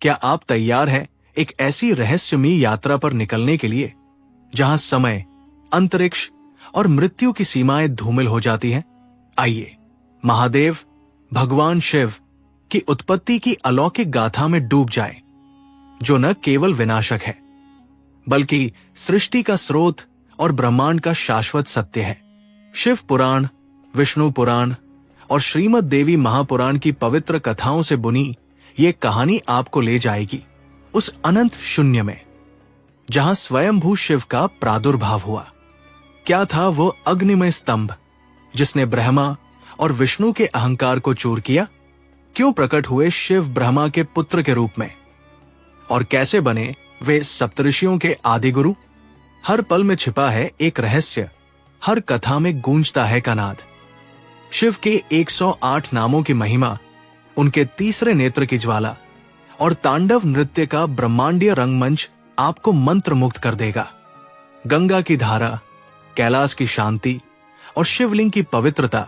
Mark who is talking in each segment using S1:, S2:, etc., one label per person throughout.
S1: क्या आप तैयार हैं एक ऐसी रहस्यमयी यात्रा पर निकलने के लिए जहां समय, अंतरिक्ष और मृत्यु की सीमाएं धूमिल हो जाती हैं? आइए महादेव, भगवान शिव की उत्पत्ति की अलौकिक गाथा में डूब जाएं, जो न केवल विनाशक है बल्कि सृष्टि का स्रोत और ब्रह्मांड का शाश्वत सत्य है। शिव पुराण, विष्णु पुराण और श्रीमद् देवी महापुराण की पवित्र कथाओं से बुनी ये कहानी आपको ले जाएगी उस अनंत शून्य में जहां स्वयंभू शिव का प्रादुर्भाव हुआ। क्या था वो अग्निमय स्तंभ जिसने ब्रह्मा और विष्णु के अहंकार को चूर किया? क्यों प्रकट हुए शिव ब्रह्मा के पुत्र के रूप में? और कैसे बने वे सप्तऋषियों के आदि गुरु? हर पल में छिपा है एक रहस्य, हर कथा में गूंजता है कनाद। शिव के 108 नामों की महिमा, उनके तीसरे नेत्र की ज्वाला और तांडव नृत्य का ब्रह्मांडीय रंगमंच आपको मंत्र मुक्त कर देगा। गंगा की धारा, कैलाश की शांति और शिवलिंग की पवित्रता,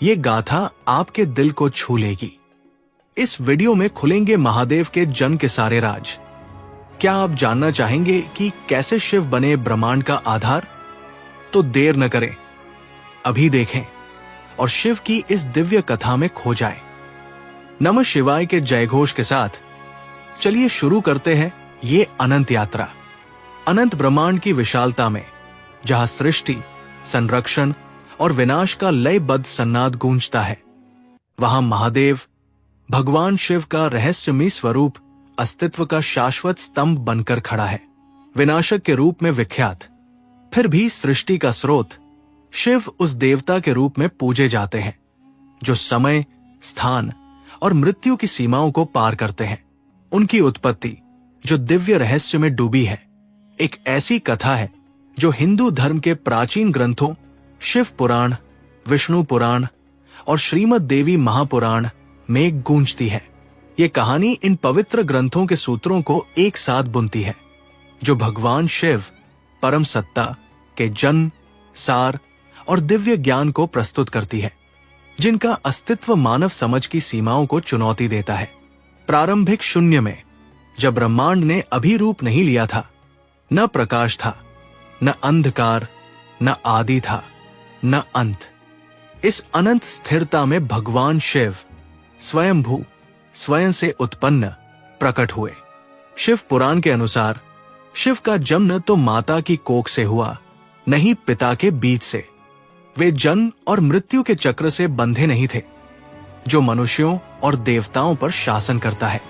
S1: ये गाथा आपके दिल को छू लेगी। इस वीडियो में खुलेंगे महादेव के जन्म के सारे राज। क्या आप जानना चाहेंगे कि कैसे शिव बने ब्रह्मांड का आधार? तो देर न करें, अभी देखें और शिव की इस दिव्य कथा में खो जाएं। नमः शिवाय के जयघोष के साथ चलिए शुरू करते हैं ये अनंत यात्रा। अनंत ब्रह्मांड की विशालता में जहां सृष्टि, संरक्षण और विनाश का लयबद्ध सन्नाद गूंजता है, वहां महादेव, भगवान शिव का रहस्यमयी स्वरूप अस्तित्व का शाश्वत स्तंभ बनकर खड़ा है। विनाशक के रूप में विख्यात, फिर भी सृष्टि का स्रोत, शिव उस देवता के रूप में पूजे जाते हैं जो समय, स्थान और मृत्यु की सीमाओं को पार करते हैं। उनकी उत्पत्ति जो दिव्य रहस्य में डूबी है, एक ऐसी कथा है जो हिंदू धर्म के प्राचीन ग्रंथों शिव पुराण, विष्णु पुराण और श्रीमद् देवी महापुराण में गूंजती है। ये कहानी इन पवित्र ग्रंथों के सूत्रों को एक साथ बुनती है, जो भगवान शिव, परम सत्ता के जन्म, सार और दिव्य ज्ञान को प्रस्तुत करती है, जिनका अस्तित्व मानव समझ की सीमाओं को चुनौती देता है। प्रारंभिक शून्य में, जब ब्रह्मांड ने अभी रूप नहीं लिया था, न प्रकाश था, न अंधकार, न आदि था, न अंत। इस अनंत स्थिरता में भगवान शिव स्वयंभू, स्वयं से उत्पन्न प्रकट हुए। शिव पुराण के अनुसार शिव का जन्म तो माता की कोख से हुआ, नहीं पिता के बीज से। वे जन्म और मृत्यु के चक्र से बंधे नहीं थे, जो मनुष्यों और देवताओं पर शासन करता है।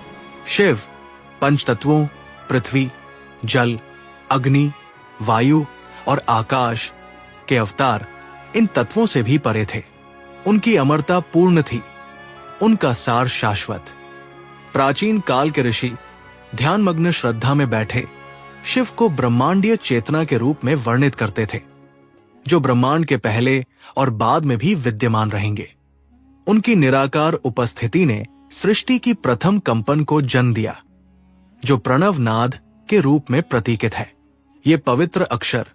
S1: शिव पंचतत्वों पृथ्वी, जल, अग्नि, वायु और आकाश के अवतार, इन तत्वों से भी परे थे। उनकी अमरता पूर्ण थी, उनका सार शाश्वत। प्राचीन काल के ऋषि ध्यानमग्न श्रद्धा में बैठे शिव को ब्रह्मांडीय चेतना के रूप में वर्णित करते थे, जो ब्रह्मांड के पहले और बाद में भी विद्यमान रहेंगे। उनकी निराकार उपस्थिति ने सृष्टि की प्रथम कंपन को जन्म दिया, जो प्रणव नाद के रूप में प्रतीकित है। ये पवित्र अक्षर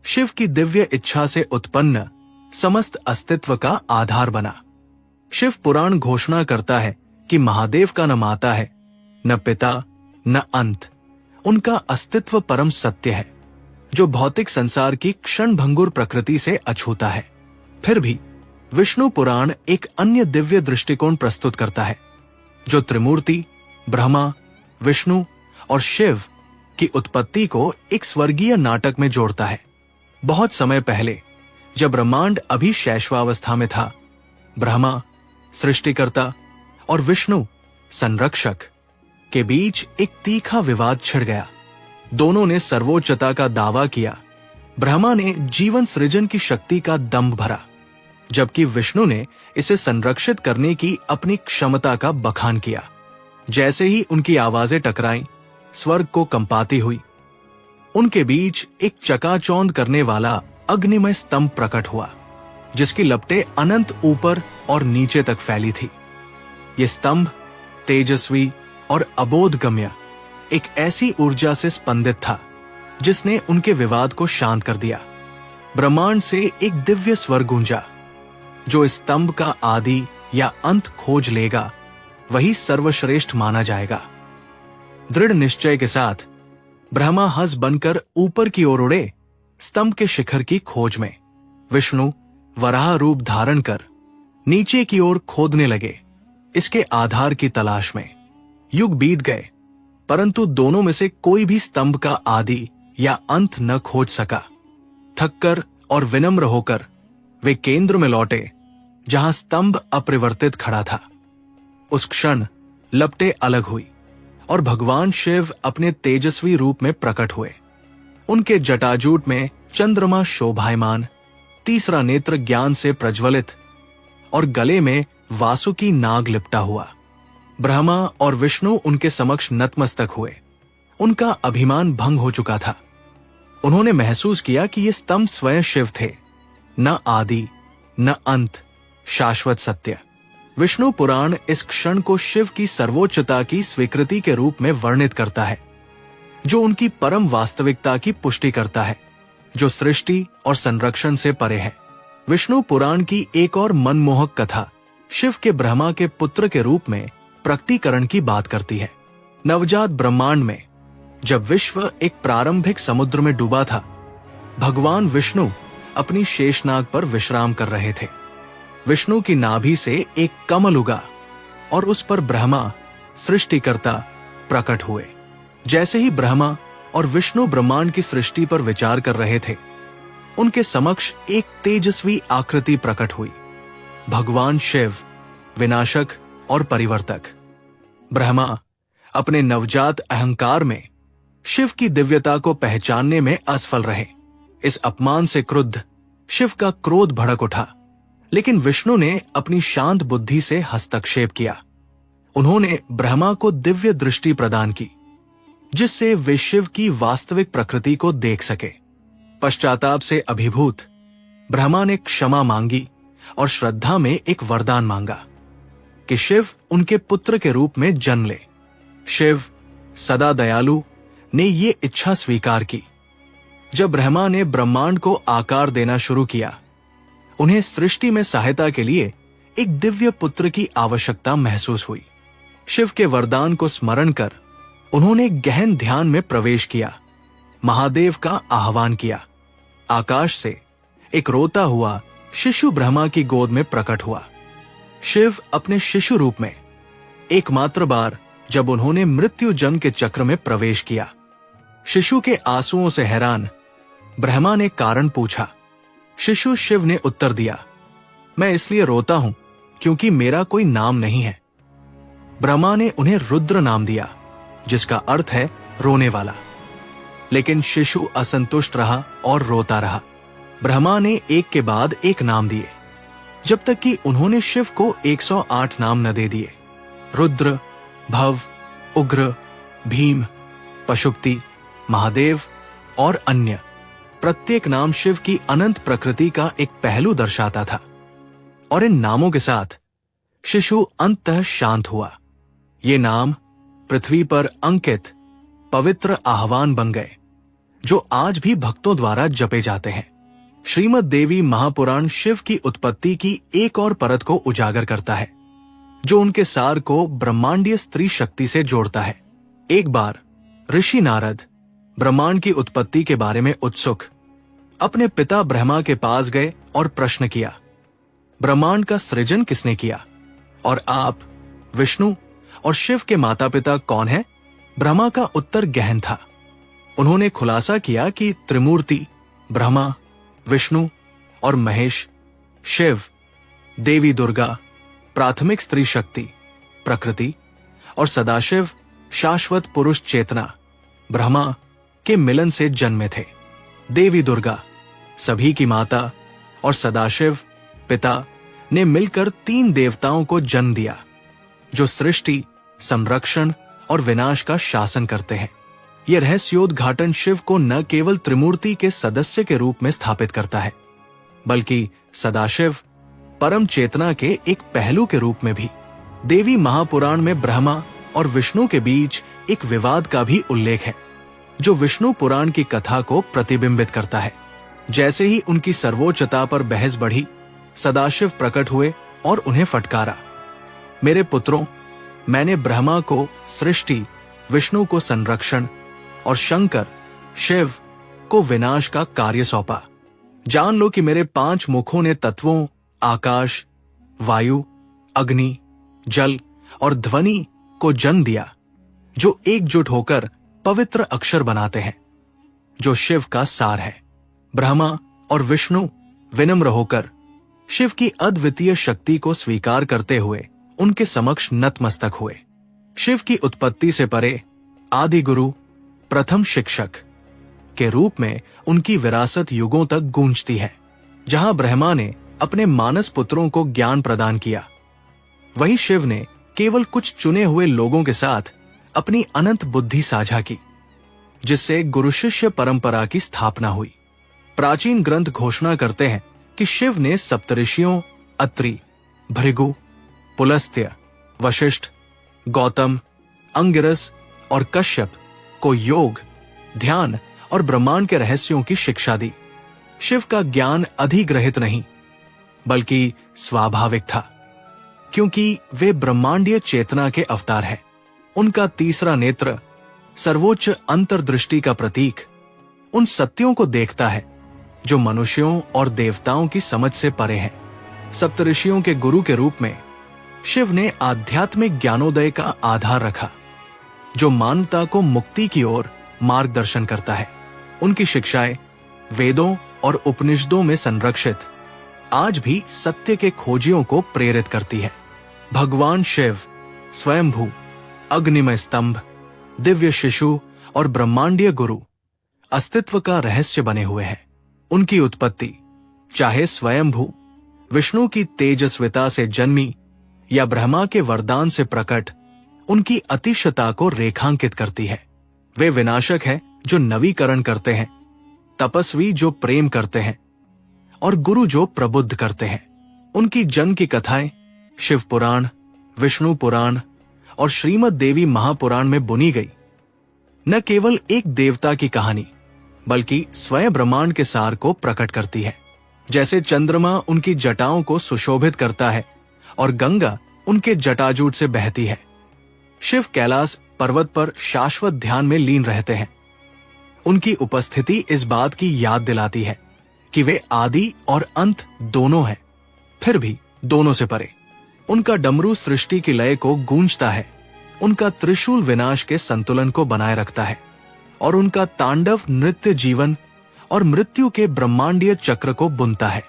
S1: शिव की दिव्य इच्छा से उत्पन्न समस्त अस्तित्व का आधार बना। शिव पुराण घोषणा करता है कि महादेव का न माता है, न पिता, न अंत। उनका अस्तित्व परम सत्य है, जो भौतिक संसार की क्षणभंगुर प्रकृति से अछूता है। फिर भी विष्णु पुराण एक अन्य दिव्य दृष्टिकोण प्रस्तुत करता है, जो त्रिमूर्ति ब्रह्मा, विष्णु और शिव की उत्पत्ति को एक स्वर्गीय नाटक में जोड़ता है। बहुत समय पहले, जब ब्रह्मांड अभी शैशवावस्था में था, ब्रह्मा सृष्टिकर्ता और विष्णु संरक्षक के बीच एक तीखा विवाद छिड़ गया। दोनों ने सर्वोच्चता का दावा किया। ब्रह्मा ने जीवन सृजन की शक्ति का दंभ भरा, जबकि विष्णु ने इसे संरक्षित करने की अपनी क्षमता का बखान किया। जैसे ही उनकी आवाजें टकराईं, स्वर्ग को कंपाती हुई। उनके बीच एक चकाचौंध करने वाला अग्निमय स्तंभ प्रकट हुआ, जिसकी लपटें अनंत ऊपर और नीचे तक फैली थी। ये स्तंभ तेजस्वी और अबोधगम्य एक ऐसी ऊर्जा से स्पंदित था, जिसने उनके विवाद को शांत कर दिया। ब्रह्मांड से एक दिव्य स्वर गूंजा, जो इस स्तंभ का आदि या अंत खोज लेगा, वही सर्वश्रेष्ठ माना जाएगा। दृढ़ निश्चय के साथ ब्रह्मा हंस बनकर ऊपर की ओर उड़े, स्तंभ के शिखर की खोज में। विष्णु वराह रूप धारण कर नीचे की ओर खोदने लगे, इसके आधार की तलाश में। युग बीत गए, परंतु दोनों में से कोई भी स्तंभ का आदि या अंत न खोज सका। थककर और विनम्र होकर वे केंद्र में लौटे, जहां स्तंभ अपरिवर्तित खड़ा था। उस क्षण लपटें अलग हुई और भगवान शिव अपने तेजस्वी रूप में प्रकट हुए। उनके जटाजूट में चंद्रमा शोभायमान, तीसरा नेत्र ज्ञान से प्रज्वलित और गले में वासुकी नाग लिपटा हुआ। ब्रह्मा और विष्णु उनके समक्ष नतमस्तक हुए। उनका अभिमान भंग हो चुका था। उन्होंने महसूस किया कि ये स्तंभ स्वयं शिव थे, न आदि न अंत, शाश्वत सत्य। विष्णु पुराण इस क्षण को शिव की सर्वोच्चता की स्वीकृति के रूप में वर्णित करता है, जो उनकी परम वास्तविकता की पुष्टि करता है, जो सृष्टि और संरक्षण से परे है। विष्णु पुराण की एक और मनमोहक कथा शिव के ब्रह्मा के पुत्र के रूप में प्रकटीकरण की बात करती है। नवजात ब्रह्मांड में जब विश्व एक प्रारंभिक समुद्र में डूबा था, भगवान विष्णु अपनी शेषनाग पर विश्राम कर रहे थे। विष्णु की नाभि से एक कमल उगा और उस पर ब्रह्मा सृष्टिकर्ता प्रकट हुए। जैसे ही ब्रह्मा और विष्णु ब्रह्मांड की सृष्टि पर विचार कर रहे थे, उनके समक्ष एक तेजस्वी आकृति प्रकट हुई। भगवान शिव, विनाशक और परिवर्तक। ब्रह्मा अपने नवजात अहंकार में शिव की दिव्यता को पहचानने में असफल रहे। इस अपमान से क्रुद्ध शिव का क्रोध भड़क उठा, लेकिन विष्णु ने अपनी शांत बुद्धि से हस्तक्षेप किया। उन्होंने ब्रह्मा को दिव्य दृष्टि प्रदान की, जिससे वे शिव की वास्तविक प्रकृति को देख सके। पश्चाताप से अभिभूत ब्रह्मा ने क्षमा मांगी और श्रद्धा में एक वरदान मांगा कि शिव उनके पुत्र के रूप में जन्म ले। शिव सदा दयालु ने ये इच्छा स्वीकार की। जब ब्रह्मा ने ब्रह्मांड को आकार देना शुरू किया, उन्हें सृष्टि में सहायता के लिए एक दिव्य पुत्र की आवश्यकता महसूस हुई। शिव के वरदान को स्मरण कर उन्होंने गहन ध्यान में प्रवेश किया, महादेव का आह्वान किया। आकाश से एक रोता हुआ शिशु ब्रह्मा की गोद में प्रकट हुआ। शिव अपने शिशु रूप में एकमात्र बार जब उन्होंने मृत्यु जन्म के चक्र में प्रवेश किया। शिशु के आंसुओं से हैरान ब्रह्मा ने कारण पूछा। शिशु शिव ने उत्तर दिया, मैं इसलिए रोता हूं क्योंकि मेरा कोई नाम नहीं है। ब्रह्मा ने उन्हें रुद्र नाम दिया, जिसका अर्थ है रोने वाला। लेकिन शिशु असंतुष्ट रहा और रोता रहा। ब्रह्मा ने एक के बाद एक नाम दिए, जब तक कि उन्होंने शिव को 108 नाम न दे दिए। रुद्र, भव, उग्र, भीम, पशुपति, महादेव और अन्य। प्रत्येक नाम शिव की अनंत प्रकृति का एक पहलू दर्शाता था, और इन नामों के साथ शिशु अंततः शांत हुआ। ये नाम पृथ्वी पर अंकित पवित्र आह्वान बन गए, जो आज भी भक्तों द्वारा जपे जाते हैं। श्रीमद् देवी महापुराण शिव की उत्पत्ति की एक और परत को उजागर करता है, जो उनके सार को ब्रह्मांडीय स्त्री शक्ति से जोड़ता है। एक बार ऋषि नारद ब्रह्मांड की उत्पत्ति के बारे में उत्सुक अपने पिता ब्रह्मा के पास गए और प्रश्न किया, ब्रह्मांड का सृजन किसने किया, और आप विष्णु और शिव के माता पिता कौन हैं? ब्रह्मा का उत्तर गहन था। उन्होंने खुलासा किया कि त्रिमूर्ति ब्रह्मा, विष्णु और महेश, शिव, देवी दुर्गा प्राथमिक स्त्री शक्ति प्रकृति और सदाशिव शाश्वत पुरुष चेतना ब्रह्मा के मिलन से जन्मे थे। देवी दुर्गा सभी की माता और सदाशिव पिता ने मिलकर 3 देवताओं को जन्म दिया, जो सृष्टि, संरक्षण और विनाश का शासन करते हैं। यह रहस्योद्घाटन शिव को न केवल त्रिमूर्ति के सदस्य के रूप में स्थापित करता है, बल्कि सदाशिव परम चेतना के एक पहलू के रूप में भी। देवी महापुराण में ब्रह्मा और विष्णु के बीच एक विवाद का भी उल्लेख है, जो विष्णु पुराण की कथा को प्रतिबिंबित करता है। जैसे ही उनकी सर्वोच्चता पर बहस बढ़ी, सदाशिव प्रकट हुए और उन्हें फटकारा, मेरे पुत्रों, मैंने ब्रह्मा को सृष्टि, विष्णु को संरक्षण और शंकर शिव को विनाश का कार्य सौंपा। जान लो कि मेरे 5 मुखों ने तत्वों आकाश, वायु, अग्नि, जल और ध्वनि को जन्म दिया, जो एकजुट होकर पवित्र अक्षर बनाते हैं, जो शिव का सार है। ब्रह्मा और विष्णु विनम्र होकर शिव की अद्वितीय शक्ति को स्वीकार करते हुए उनके समक्ष नतमस्तक हुए। शिव की उत्पत्ति से परे आदि गुरु, प्रथम शिक्षक के रूप में उनकी विरासत युगों तक गूंजती है। जहां ब्रह्मा ने अपने मानस पुत्रों को ज्ञान प्रदान किया, वहीं शिव ने केवल कुछ चुने हुए लोगों के साथ अपनी अनंत बुद्धि साझा की, जिससे गुरु शिष्य परंपरा की स्थापना हुई। प्राचीन ग्रंथ घोषणा करते हैं कि शिव ने सप्तऋषियों अत्रि, भृगु, पुलस्त्य, वशिष्ठ, गौतम, अंगिरस और कश्यप को योग, ध्यान और ब्रह्मांड के रहस्यों की शिक्षा दी। शिव का ज्ञान अधिग्रहित नहीं, बल्कि स्वाभाविक था, क्योंकि वे ब्रह्मांडीय चेतना के अवतार हैं। उनका तीसरा नेत्र सर्वोच्च अंतर्दृष्टि का प्रतीक उन सत्यों को देखता है जो मनुष्यों और देवताओं की समझ से परे हैं। सप्तऋषियों के गुरु के रूप में शिव ने आध्यात्मिक ज्ञानोदय का आधार रखा, जो मानवता को मुक्ति की ओर मार्गदर्शन करता है। उनकी शिक्षाएं वेदों और उपनिषदों में संरक्षित आज भी सत्य के खोजियों को प्रेरित करती है। भगवान शिव स्वयंभू, अग्निमय स्तंभ, दिव्य शिशु और ब्रह्मांडीय गुरु अस्तित्व का रहस्य बने हुए हैं। उनकी उत्पत्ति चाहे स्वयंभू विष्णु की तेजस्विता से जन्मी या ब्रह्मा के वरदान से प्रकट, उनकी अतिशयता को रेखांकित करती है। वे विनाशक हैं जो नवीकरण करते हैं, तपस्वी जो प्रेम करते हैं और गुरु जो प्रबुद्ध करते हैं। उनकी जन्म की कथाएं शिव पुराण, विष्णु पुराण और श्रीमद् देवी महापुराण में बुनी गई न केवल एक देवता की कहानी, बल्कि स्वयं ब्रह्मांड के सार को प्रकट करती है। जैसे चंद्रमा उनकी जटाओं को सुशोभित करता है और गंगा उनके जटाजूट से बहती है, शिव कैलाश पर्वत पर शाश्वत ध्यान में लीन रहते हैं। उनकी उपस्थिति इस बात की याद दिलाती है कि वे आदि और अंत दोनों हैं, फिर भी दोनों से परे। उनका डमरू सृष्टि की लय को गूंजता है, उनका त्रिशूल विनाश के संतुलन को बनाए रखता है और उनका तांडव नृत्य जीवन और मृत्यु के ब्रह्मांडीय चक्र को बुनता है।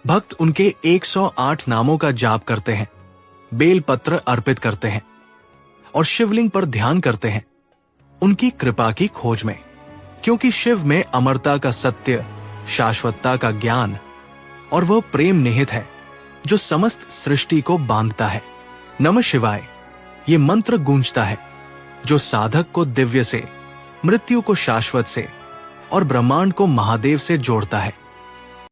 S1: भक्त उनके 108 नामों का जाप करते हैं, बेल पत्र अर्पित करते हैं और शिवलिंग पर ध्यान करते हैं उनकी कृपा की खोज में, क्योंकि शिव में अमरता का सत्य, शाश्वतता का ज्ञान और वह प्रेम निहित है जो समस्त सृष्टि को बांधता है। नमः शिवाय ये मंत्र गूंजता है जो साधक को दिव्य से, मृत्यु को शाश्वत से और ब्रह्मांड को महादेव से जोड़ता है।